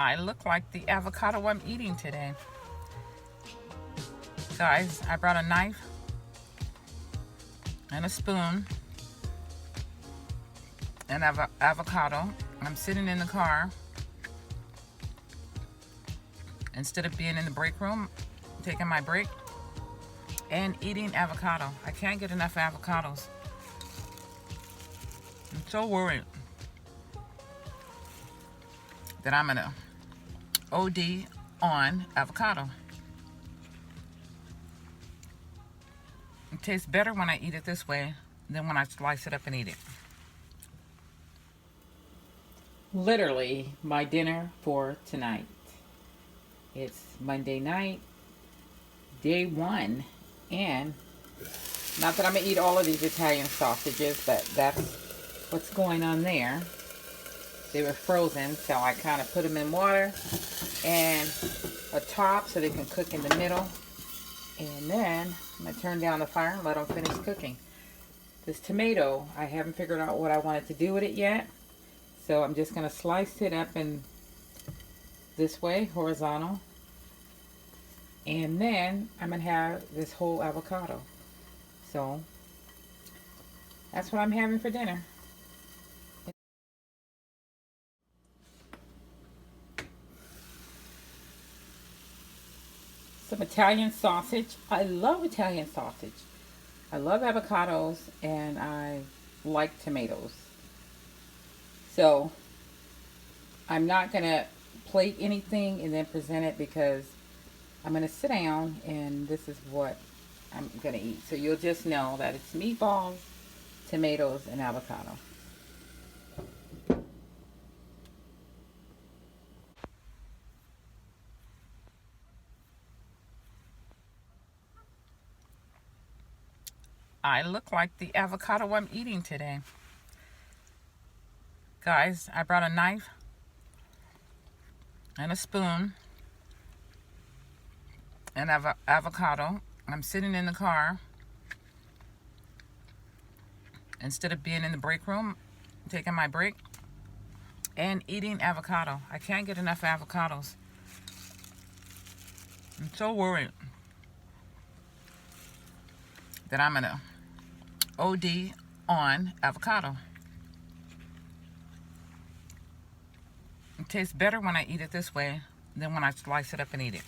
I look like the avocado I'm eating today. Guys, I brought a knife and a spoon and avocado. I'm sitting in the car. Instead of being in the break room, taking my break and eating avocado. I can't get enough avocados. I'm so worried that I'm gonna OD on avocado. It tastes better when I eat it this way than when I slice it up and eat it. Literally my dinner for tonight. It's Monday night, day 1, and not that I'm gonna eat all of these Italian sausages, but that's what's going on there. They were frozen, so I kind of put them in water and a top so they can cook in the middle. And then I'm gonna turn down the fire and let them finish cooking. This tomato, I haven't figured out what I wanted to do with it yet. So I'm just gonna slice it up in this way, horizontal. And then I'm gonna have this whole avocado. So that's what I'm having for dinner. Some Italian sausage. I love Italian sausage. I love avocados and I like tomatoes. So I'm not gonna plate anything and then present it because I'm gonna sit down and this is what I'm gonna eat. So you'll just know that it's meatballs, tomatoes, and avocado. I look like the avocado I'm eating today. Guys, I brought a knife and a spoon and avocado. I'm sitting in the car. Instead of being in the break room, taking my break and eating avocado. I can't get enough avocados. I'm so worried that I'm gonna OD on avocado. It tastes better when I eat it this way than when I slice it up and eat it.